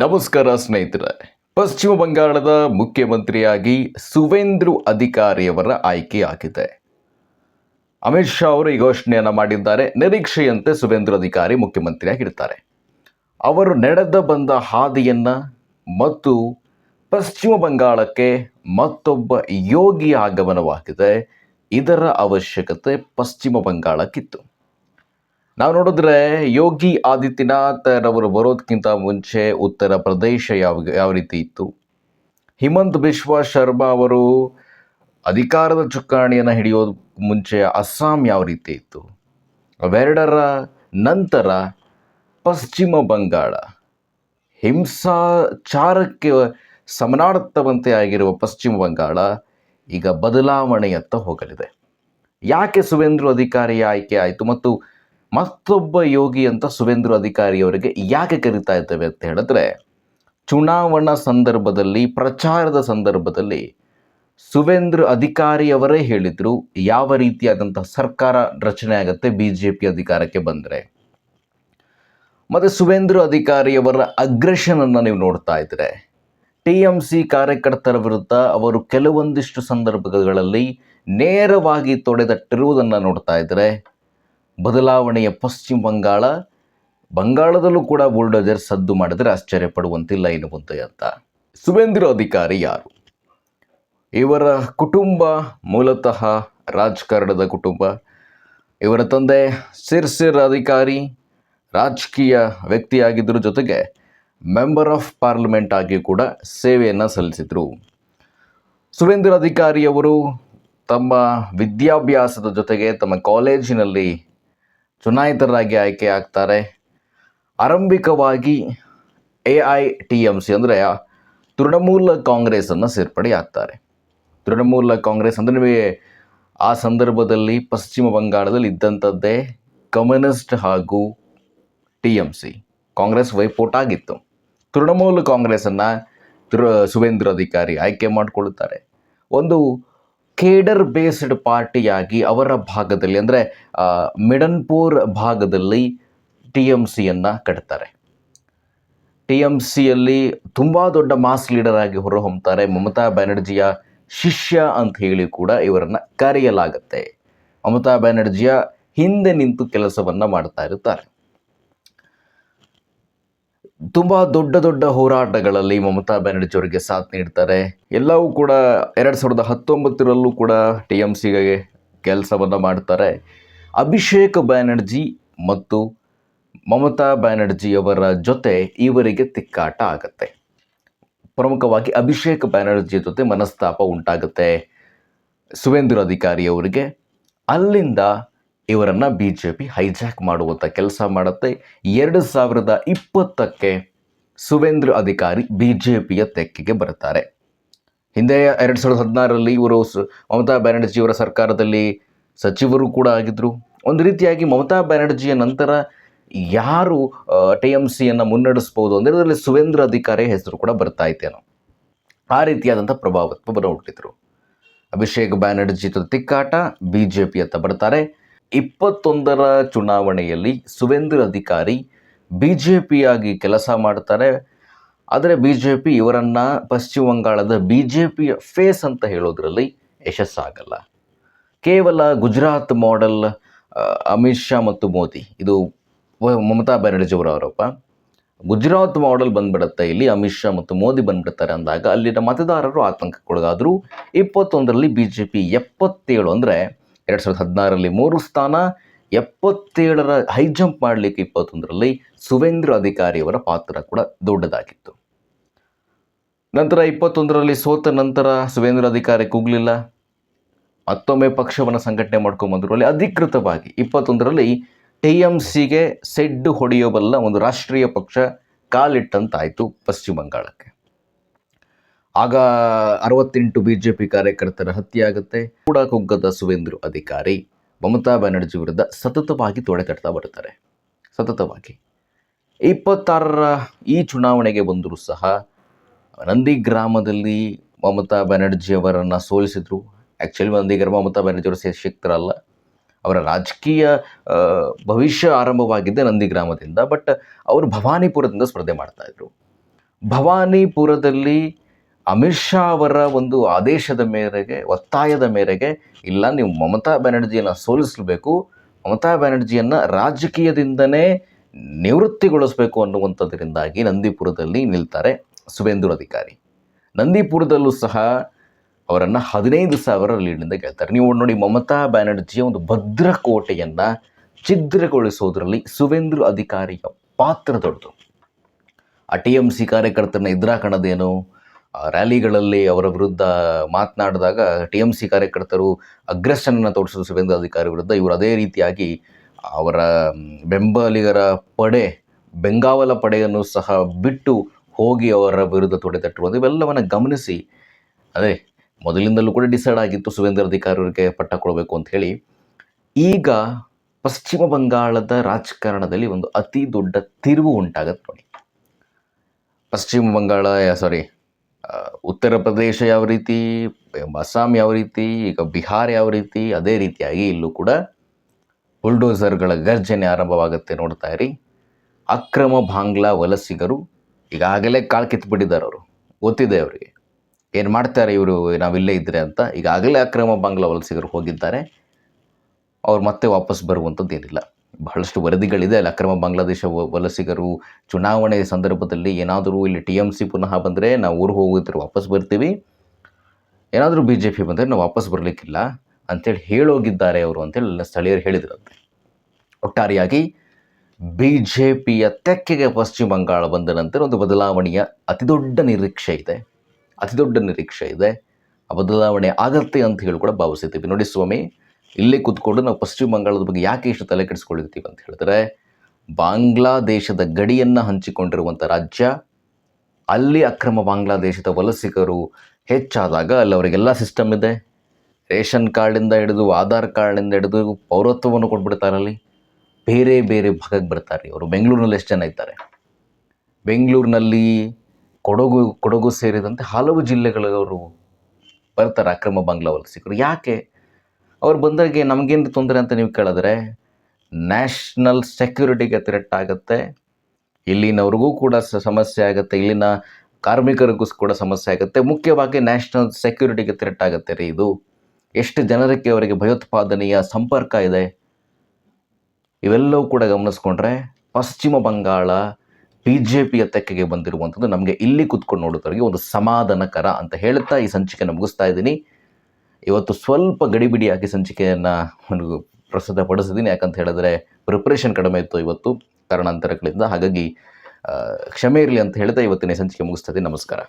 ನಮಸ್ಕಾರ ಸ್ನೇಹಿತರೆ. ಪಶ್ಚಿಮ ಬಂಗಾಳದ ಮುಖ್ಯಮಂತ್ರಿಯಾಗಿ ಸುವೇಂದು ಅಧಿಕಾರಿಯವರ ಆಯ್ಕೆಯಾಗಿದೆ. ಅಮಿತ್ ಶಾ ಅವರು ಈ ಘೋಷಣೆಯನ್ನು ಮಾಡಿದ್ದಾರೆ. ನಿರೀಕ್ಷೆಯಂತೆ ಸುವೇಂದು ಅಧಿಕಾರಿ ಮುಖ್ಯಮಂತ್ರಿಯಾಗಿರ್ತಾರೆ. ಅವರು ನಡೆದ ಬಂದ ಹಾದಿಯನ್ನ ಮತ್ತು ಪಶ್ಚಿಮ ಬಂಗಾಳಕ್ಕೆ ಮತ್ತೊಬ್ಬ ಯೋಗಿ ಆಗಮನವಾಗಿದೆ. ಇದರ ಅವಶ್ಯಕತೆ ಪಶ್ಚಿಮ ಬಂಗಾಳಕ್ಕಿತ್ತು. ನಾವು ನೋಡಿದ್ರೆ ಯೋಗಿ ಆದಿತ್ಯನಾಥ್ ಅವರು ಬರೋದಕ್ಕಿಂತ ಮುಂಚೆ ಉತ್ತರ ಪ್ರದೇಶ ಯಾವ ರೀತಿ ಇತ್ತು, ಹಿಮಂತ್ ಬಿಶ್ವ ಶರ್ಮಾ ಅವರು ಅಧಿಕಾರದ ಚುಕ್ಕಾಣಿಯನ್ನು ಹಿಡಿಯೋದು ಮುಂಚೆ ಅಸ್ಸಾಂ ಯಾವ ರೀತಿ ಇತ್ತು, ಅವೆರಡರ ನಂತರ ಪಶ್ಚಿಮ ಬಂಗಾಳ ಹಿಂಸಾಚಾರಕ್ಕೆ ಸಮನಾರ್ಥವಂತೆ ಆಗಿರುವ ಪಶ್ಚಿಮ ಬಂಗಾಳ ಈಗ ಬದಲಾವಣೆಯತ್ತ ಹೋಗಲಿದೆ. ಯಾಕೆ ಸುವೇಂದು ಅಧಿಕಾರಿ ಆಯ್ಕೆ ಆಯಿತು ಮತ್ತು ಮತ್ತೊಬ್ಬ ಯೋಗಿ ಅಂತ ಸುವೇಂದು ಅಧಿಕಾರಿಯವರಿಗೆ ಯಾಕೆ ಕರೀತಾ ಇದ್ದೇವೆ ಅಂತ ಹೇಳಿದ್ರೆ, ಚುನಾವಣಾ ಸಂದರ್ಭದಲ್ಲಿ ಪ್ರಚಾರದ ಸಂದರ್ಭದಲ್ಲಿ ಸುವೇಂದು ಅಧಿಕಾರಿಯವರೇ ಹೇಳಿದರು ಯಾವ ರೀತಿಯಾದಂಥ ಸರ್ಕಾರ ರಚನೆ ಆಗುತ್ತೆ BJP ಅಧಿಕಾರಕ್ಕೆ ಬಂದರೆ. ಮತ್ತು ಸುವೇಂದು ಅಧಿಕಾರಿಯವರ ಅಗ್ರೆಷನನ್ನು ನೀವು ನೋಡ್ತಾ ಇದ್ರೆ TMC ಕಾರ್ಯಕರ್ತರ ವಿರುದ್ಧ ಅವರು ಕೆಲವೊಂದಿಷ್ಟು ಸಂದರ್ಭಗಳಲ್ಲಿ ನೇರವಾಗಿ ತೊಡೆದಟ್ಟಿರುವುದನ್ನು ನೋಡ್ತಾ ಇದ್ರೆ, ಬದಲಾವಣೆಯ ಪಶ್ಚಿಮ ಬಂಗಾಳದಲ್ಲೂ ಕೂಡ ಬುಲ್ಡೋಜರ್ ಸದ್ದು ಮಾಡಿದರೆ ಆಶ್ಚರ್ಯ ಪಡುವಂತಿಲ್ಲ ಇನ್ನು ಮುಂದೆ ಅಂತ. ಸುವೇಂದು ಅಧಿಕಾರಿ ಯಾರು? ಇವರ ಕುಟುಂಬ ಮೂಲತಃ ರಾಜಕಾರಣದ ಕುಟುಂಬ. ಇವರ ತಂದೆ ಸಿರ್ಸಿರ್ ಅಧಿಕಾರಿ, ರಾಜಕೀಯ ವ್ಯಕ್ತಿಯಾಗಿದ್ದರು, ಜೊತೆಗೆ ಮೆಂಬರ್ ಆಫ್ ಪಾರ್ಲಿಮೆಂಟ್ ಆಗಿ ಕೂಡ ಸೇವೆಯನ್ನು ಸಲ್ಲಿಸಿದರು. ಸುವೇಂದು ಅಧಿಕಾರಿಯವರು ತಮ್ಮ ವಿದ್ಯಾಭ್ಯಾಸದ ಜೊತೆಗೆ ತಮ್ಮ ಕಾಲೇಜಿನಲ್ಲಿ ಚುನಾಯಿತರಾಗಿ ಆಯ್ಕೆ ಆಗ್ತಾರೆ. ಆರಂಭಿಕವಾಗಿ AITMC ಅಂದರೆ ತೃಣಮೂಲ ಕಾಂಗ್ರೆಸ್ಸನ್ನು ಸೇರ್ಪಡೆ ಆಗ್ತಾರೆ. ತೃಣಮೂಲ ಕಾಂಗ್ರೆಸ್ ಅಂದರೆ ನಿಮಗೆ ಆ ಸಂದರ್ಭದಲ್ಲಿ ಪಶ್ಚಿಮ ಬಂಗಾಳದಲ್ಲಿ ಇದ್ದಂಥದ್ದೇ ಕಮ್ಯುನಿಸ್ಟ್ ಹಾಗೂ TMC ಕಾಂಗ್ರೆಸ್ ವೈಪೋಟ್ ಆಗಿತ್ತು. ತೃಣಮೂಲ ಕಾಂಗ್ರೆಸ್ಸನ್ನು ಸುವೇಂದು ಅಧಿಕಾರಿ ಆಯ್ಕೆ ಮಾಡಿಕೊಳ್ಳುತ್ತಾರೆ. ಒಂದು ಕೇಡರ್ ಬೇಸ್ಡ್ ಪಾರ್ಟಿಯಾಗಿ ಅವರ ಭಾಗದಲ್ಲಿ ಅಂದರೆ ಮಿಡನ್ಪುರ್ ಭಾಗದಲ್ಲಿ TMCಯನ್ನು ಕಟ್ತಾರೆ. TMCಯಲ್ಲಿ ತುಂಬ ದೊಡ್ಡ ಮಾಸ್ ಲೀಡರ್ ಆಗಿ ಹೊರಹೊಮ್ಮುತ್ತಾರೆ. ಮಮತಾ ಬ್ಯಾನರ್ಜಿಯ ಶಿಷ್ಯ ಅಂತ ಹೇಳಿ ಕೂಡ ಇವರನ್ನು ಕರೆಯಲಾಗುತ್ತೆ. ಮಮತಾ ಬ್ಯಾನರ್ಜಿಯ ಹಿಂದೆ ನಿಂತು ಕೆಲಸವನ್ನು ಮಾಡ್ತಾ ಇರುತ್ತಾರೆ. ತುಂಬ ದೊಡ್ಡ ಹೋರಾಟಗಳಲ್ಲಿ ಮಮತಾ ಬ್ಯಾನರ್ಜಿ ಅವರಿಗೆ ಸಾಥ್ ನೀಡ್ತಾರೆ. ಎಲ್ಲವೂ ಕೂಡ 2019ರಲ್ಲೂ ಕೂಡ TMCಗೆ ಕೆಲಸವನ್ನು ಮಾಡ್ತಾರೆ. ಅಭಿಷೇಕ್ ಬ್ಯಾನರ್ಜಿ ಮತ್ತು ಮಮತಾ ಬ್ಯಾನರ್ಜಿಯವರ ಜೊತೆ ಇವರಿಗೆ ತಿಕ್ಕಾಟ ಆಗುತ್ತೆ. ಪ್ರಮುಖವಾಗಿ ಅಭಿಷೇಕ್ ಬ್ಯಾನರ್ಜಿ ಜೊತೆ ಮನಸ್ತಾಪ ಉಂಟಾಗುತ್ತೆ ಸುವೇಂದು ಅಧಿಕಾರಿಯವರಿಗೆ. ಅಲ್ಲಿಂದ ಇವರನ್ನು BJP ಹೈಜಾಕ್ ಮಾಡುವಂಥ ಕೆಲಸ ಮಾಡುತ್ತೆ. 2020ಕ್ಕೆ ಸುವೇಂದು ಅಧಿಕಾರಿ BJPಯ ತೆಕ್ಕೆಗೆ ಬರ್ತಾರೆ. ಹಿಂದೆ 2016ರಲ್ಲಿ ಇವರು ಮಮತಾ ಬ್ಯಾನರ್ಜಿಯವರ ಸರ್ಕಾರದಲ್ಲಿ ಸಚಿವರು ಕೂಡ ಆಗಿದ್ದರು. ಒಂದು ರೀತಿಯಾಗಿ ಮಮತಾ ಬ್ಯಾನರ್ಜಿಯ ನಂತರ ಯಾರು TMCಯನ್ನು ಮುನ್ನಡೆಸ್ಬೋದು ಅಂದರೆ ಅದರಲ್ಲಿ ಸುವೇಂದು ಅಧಿಕಾರಿ ಹೆಸರು ಕೂಡ ಬರ್ತಾ ಇತ್ತೇನೋ, ಆ ರೀತಿಯಾದಂಥ ಪ್ರಭಾವತ್ವವನ್ನು ಹುಟ್ಟಿದ್ರು. ಅಭಿಷೇಕ್ ಬ್ಯಾನರ್ಜಿ ಜೊತೆ ತಿಕ್ಕಾಟ, BJP ಅಂತ ಬರ್ತಾರೆ. 21ರ ಚುನಾವಣೆಯಲ್ಲಿ ಸುವೇಂದು ಅಧಿಕಾರಿ BJP ಆಗಿ ಕೆಲಸ ಮಾಡ್ತಾರೆ. ಆದರೆ BJP ಇವರನ್ನು ಪಶ್ಚಿಮ ಬಂಗಾಳದ BJPಯ ಫೇಸ್ ಅಂತ ಹೇಳೋದ್ರಲ್ಲಿ ಯಶಸ್ಸಾಗಲ್ಲ. ಕೇವಲ ಗುಜರಾತ್ ಮಾಡೆಲ್ ಅಮಿತ್ ಶಾ ಮತ್ತು ಮೋದಿ, ಇದು ಮಮತಾ ಬ್ಯಾನರ್ಜಿಯವರ ಆರೋಪ. ಗುಜರಾತ್ ಮಾಡೆಲ್ ಬಂದ್ಬಿಡುತ್ತೆ, ಇಲ್ಲಿ ಅಮಿತ್ ಶಾ ಮತ್ತು ಮೋದಿ ಬಂದ್ಬಿಡ್ತಾರೆ ಅಂದಾಗ ಅಲ್ಲಿನ ಮತದಾರರು ಆತಂಕಕ್ಕೊಳಗಾದರು. 21ರಲ್ಲಿ BJP 77 ಅಂದರೆ 2016ರಲ್ಲಿ 3 ಸ್ಥಾನ, 77ರ ಹೈ ಜಂಪ್ ಮಾಡಲಿಕ್ಕೆ 21ರಲ್ಲಿ ಸುವೇಂದು ಅಧಿಕಾರಿಯವರ ಪಾತ್ರ ಕೂಡ ದೊಡ್ಡದಾಗಿತ್ತು. ನಂತರ 21ರಲ್ಲಿ ಸೋತ ನಂತರ ಸುವೇಂದು ಅಧಿಕಾರಿ ಕೂಗಲಿಲ್ಲ, ಮತ್ತೊಮ್ಮೆ ಪಕ್ಷವನ್ನು ಸಂಘಟನೆ ಮಾಡ್ಕೊಂಬಂದರು. ಅಲ್ಲಿ ಅಧಿಕೃತವಾಗಿ 21ರಲ್ಲಿ TMCಗೆ ಸೆಡ್ಡು ಹೊಡೆಯಬಲ್ಲ ಒಂದು ರಾಷ್ಟ್ರೀಯ ಪಕ್ಷ ಕಾಲಿಟ್ಟಂತಾಯಿತು ಪಶ್ಚಿಮ ಬಂಗಾಳಕ್ಕೆ. ಆಗ 68 BJP ಕಾರ್ಯಕರ್ತರ ಹತ್ಯೆ ಆಗುತ್ತೆ. ಕೂಡ ಕುಗ್ಗದ ಸುವೇಂದು ಅಧಿಕಾರಿ ಮಮತಾ ಬ್ಯಾನರ್ಜಿ ವಿರುದ್ಧ ಸತತವಾಗಿ ತೊಡೆತಡ್ತಾ ಬರ್ತಾರೆ. ಸತತವಾಗಿ 26ರ ಈ ಚುನಾವಣೆಗೆ ಬಂದರೂ ಸಹ ನಂದಿಗ್ರಾಮದಲ್ಲಿ ಮಮತಾ ಬ್ಯಾನರ್ಜಿಯವರನ್ನು ಸೋಲಿಸಿದರು. ಆ್ಯಕ್ಚುಲಿ ನಂದಿಗ್ರಾಮ ಮಮತಾ ಬ್ಯಾನರ್ಜಿಯವರು ಶಕ್ತರಲ್ಲ, ಅವರ ರಾಜಕೀಯ ಭವಿಷ್ಯ ಆರಂಭವಾಗಿದ್ದೆ ನಂದಿಗ್ರಾಮದಿಂದ. ಬಟ್ ಅವರು ಭವಾನಿಪುರದಿಂದ ಸ್ಪರ್ಧೆ ಮಾಡ್ತಾಯಿದ್ರು. ಭವಾನಿಪುರದಲ್ಲಿ ಅಮಿತ್ ಶಾ ಅವರ ಒಂದು ಆದೇಶದ ಮೇರೆಗೆ, ಒತ್ತಾಯದ ಮೇರೆಗೆ, ಇಲ್ಲ ನೀವು ಮಮತಾ ಬ್ಯಾನರ್ಜಿಯನ್ನು ಸೋಲಿಸಬೇಕು, ಮಮತಾ ಬ್ಯಾನರ್ಜಿಯನ್ನು ರಾಜಕೀಯದಿಂದನೇ ನಿವೃತ್ತಿಗೊಳಿಸಬೇಕು ಅನ್ನುವಂಥದ್ರಿಂದಾಗಿ ನಂದಿಪುರದಲ್ಲಿ ನಿಲ್ತಾರೆ ಸುವೇಂದು ಅಧಿಕಾರಿ. ನಂದಿಪುರದಲ್ಲೂ ಸಹ ಅವರನ್ನು 15,000 ಲೀಡ್ನಿಂದ ಗೆಲ್ತಾರೆ. ನೀವು ನೋಡಿ, ಮಮತಾ ಬ್ಯಾನರ್ಜಿಯ ಒಂದು ಭದ್ರಕೋಟೆಯನ್ನು ಛಿದ್ರಗೊಳಿಸೋದ್ರಲ್ಲಿ ಸುವೇಂದು ಅಧಿಕಾರಿಯ ಪಾತ್ರ ದೊಡ್ಡದು. ಆ TMC ಕಾರ್ಯಕರ್ತರನ್ನ ಎದುರಾಕಣದೇನು, ರ್ಯಾಲಿಗಳಲ್ಲಿ ಅವರ ವಿರುದ್ಧ ಮಾತನಾಡಿದಾಗ TMC ಕಾರ್ಯಕರ್ತರು ಅಗ್ರೆಷನ್ನ ತೋರಿಸೋದು ಸುವೇಂದು ಅಧಿಕಾರಿ ವಿರುದ್ಧ. ಇವರು ಅದೇ ರೀತಿಯಾಗಿ ಅವರ ಬೆಂಬಲಿಗರ ಪಡೆ, ಬೆಂಗಾವಲ ಪಡೆಯನ್ನು ಸಹ ಬಿಟ್ಟು ಹೋಗಿ ಅವರ ವಿರುದ್ಧ ತೊಡೆತಟ್ಟುವುದು, ಇವೆಲ್ಲವನ್ನು ಗಮನಿಸಿ ಅದೇ ಮೊದಲಿಂದಲೂ ಕೂಡ ಡಿಸೈಡ್ ಆಗಿತ್ತು ಸುವೇಂದು ಅಧಿಕಾರಿ ಅವರಿಗೆ ಪಟ್ಟ ಕೊಡಬೇಕು ಅಂತ ಹೇಳಿ. ಈಗ ಪಶ್ಚಿಮ ಬಂಗಾಳದ ರಾಜಕಾರಣದಲ್ಲಿ ಒಂದು ಅತಿ ದೊಡ್ಡ ತಿರುವು ಉಂಟಾಗತ್ತೆ ನೋಡಿ. ಪಶ್ಚಿಮ ಬಂಗಾಳ ಉತ್ತರ ಪ್ರದೇಶ ಯಾವ ರೀತಿ, ಅಸ್ಸಾಂ ಯಾವ ರೀತಿ, ಈಗ ಬಿಹಾರ ಯಾವ ರೀತಿ, ಅದೇ ರೀತಿಯಾಗಿ ಇಲ್ಲೂ ಕೂಡ ಬುಲ್ಡೋಸರ್ಗಳ ಗರ್ಜನೆ ಆರಂಭವಾಗುತ್ತೆ. ನೋಡ್ತಾ ಇರಿ. ಅಕ್ರಮ ಬಾಂಗ್ಲಾ ವಲಸಿಗರು ಈಗಾಗಲೇ ಕಾಲು ಕಿತ್ಬಿಟ್ಟಿದ್ದಾರೆ. ಅವರು ಗೊತ್ತಿದೆ ಅವರಿಗೆ ಏನು ಮಾಡ್ತಾರೆ ಇವರು ನಾವಿಲ್ಲೇ ಇದ್ದರೆ ಅಂತ. ಈಗಾಗಲೇ ಅಕ್ರಮ ಬಾಂಗ್ಲಾ ವಲಸಿಗರು ಹೋಗಿದ್ದಾರೆ. ಅವ್ರು ಮತ್ತೆ ವಾಪಸ್ ಬರುವಂಥದ್ದು ಏನಿಲ್ಲ. ಬಹಳಷ್ಟು ವರದಿಗಳಿದೆ ಅಲ್ಲಿ ಅಕ್ರಮ ಬಾಂಗ್ಲಾದೇಶ ವಲಸಿಗರು ಚುನಾವಣೆ ಸಂದರ್ಭದಲ್ಲಿ ಏನಾದರೂ ಇಲ್ಲಿ TMC ಪುನಃ ಬಂದರೆ ನಾವು ಊರಿಗೆ ಹೋಗಿದ್ರೆ ವಾಪಸ್ ಬರ್ತೀವಿ, ಏನಾದರೂ BJP ಬಂದರೆ ನಾವು ವಾಪಸ್ ಬರಲಿಕ್ಕಿಲ್ಲ ಅಂಥೇಳಿ ಹೇಳೋಗಿದ್ದಾರೆ ಅವರು ಅಂತೇಳಿ ಸ್ಥಳೀಯರು ಹೇಳಿದ್ರಂತೆ. ಒಟ್ಟಾರೆಯಾಗಿ BJPಯ ತೆಕ್ಕೆಗೆ ಪಶ್ಚಿಮ ಬಂಗಾಳ ಬಂದ ನಂತರ ಒಂದು ಬದಲಾವಣೆಯ ಅತಿ ದೊಡ್ಡ ನಿರೀಕ್ಷೆ ಇದೆ. ಆ ಬದಲಾವಣೆ ಆಗತ್ತೆ ಅಂತ ಹೇಳಿ ಕೂಡ ಭಾವಿಸಿದ್ದೀವಿ. ನೋಡಿ ಸ್ವಾಮಿ, ಇಲ್ಲೇ ಕೂತ್ಕೊಂಡು ನಾವು ಪಶ್ಚಿಮ ಬಂಗಾಳದ ಬಗ್ಗೆ ಯಾಕೆ ಇಷ್ಟು ತಲೆ ಕೆಡಿಸ್ಕೊಳ್ತೀವಿ ಅಂತ ಹೇಳಿದ್ರೆ, ಬಾಂಗ್ಲಾದೇಶದ ಗಡಿಯನ್ನು ಹಂಚಿಕೊಂಡಿರುವಂಥ ರಾಜ್ಯ, ಅಲ್ಲಿ ಅಕ್ರಮ ಬಾಂಗ್ಲಾದೇಶದ ವಲಸಿಗರು ಹೆಚ್ಚಾದಾಗ ಅಲ್ಲಿ ಅವರಿಗೆಲ್ಲ ಸಿಸ್ಟಮ್ ಇದೆ. ರೇಷನ್ ಕಾರ್ಡಿಂದ ಹಿಡಿದು ಆಧಾರ್ ಕಾರ್ಡಿಂದ ಹಿಡಿದು ಪೌರತ್ವವನ್ನು ಕೊಟ್ಬಿಡ್ತಾರಲ್ಲಿ. ಬೇರೆ ಬೇರೆ ಭಾಗಕ್ಕೆ ಬರ್ತಾರೆ ಅವರು. ಬೆಂಗಳೂರಿನಲ್ಲಿ ಎಷ್ಟು ಜನ ಇದ್ದಾರೆ, ಬೆಂಗಳೂರಿನಲ್ಲಿ ಕೊಡಗು ಸೇರಿದಂತೆ ಹಲವು ಜಿಲ್ಲೆಗಳವರು ಬರ್ತಾರೆ ಅಕ್ರಮ ಬಾಂಗ್ಲಾ ವಲಸಿಗರು. ಯಾಕೆ ಅವ್ರು ಬಂದಾಗೆ ನಮಗೇನು ತೊಂದರೆ ಅಂತ ನೀವು ಕೇಳಿದ್ರೆ, ನ್ಯಾಷನಲ್ ಸೆಕ್ಯೂರಿಟಿಗೆ ಥ್ರೆಟ್ ಆಗುತ್ತೆ, ಇಲ್ಲಿನವ್ರಿಗೂ ಕೂಡ ಸಮಸ್ಯೆ ಆಗುತ್ತೆ, ಇಲ್ಲಿನ ಕಾರ್ಮಿಕರಿಗೂ ಕೂಡ ಸಮಸ್ಯೆ ಆಗುತ್ತೆ. ಮುಖ್ಯವಾಗಿ ನ್ಯಾಷನಲ್ ಸೆಕ್ಯೂರಿಟಿಗೆ ಥ್ರೆಟ್ ಆಗುತ್ತೆ ರೀ ಇದು. ಎಷ್ಟು ಜನರಿಗೆ ಅವರಿಗೆ ಭಯೋತ್ಪಾದನೆಯ ಸಂಪರ್ಕ ಇದೆ, ಇವೆಲ್ಲವೂ ಕೂಡ ಗಮನಿಸ್ಕೊಂಡ್ರೆ ಪಶ್ಚಿಮ ಬಂಗಾಳ BJPಯ ತೆಕ್ಕೆಗೆ ಬಂದಿರುವಂಥದ್ದು ನಮಗೆ ಇಲ್ಲಿ ಕೂತ್ಕೊಂಡು ನೋಡೋದ್ರಿಗೆ ಒಂದು ಸಮಾಧಾನಕರ ಅಂತ ಹೇಳ್ತಾ ಈ ಸಂಚಿಕೆಯನ್ನು ಮುಗಿಸ್ತಾ ಇದ್ದೀನಿ. ಇವತ್ತು ಸ್ವಲ್ಪ ಗಡಿಬಿಡಿಯಾಗಿ ಸಂಚಿಕೆಯನ್ನು ಪ್ರಸ್ತುತಪಡಿಸಿದ್ದೀನಿ. ಯಾಕಂತ ಹೇಳಿದ್ರೆ ಪ್ರಿಪ್ರೇಷನ್ ಕಡಿಮೆ ಇತ್ತು ಇವತ್ತು ಕಾರಣಾಂತರಗಳಿಂದ. ಹಾಗಾಗಿ ಕ್ಷಮೆ ಇರಲಿ ಅಂತ ಹೇಳ್ತಾ ಇವತ್ತಿನ ಸಂಚಿಕೆ ಮುಗಿಸ್ತಾ ಇದ್ದೀನಿ. ನಮಸ್ಕಾರ.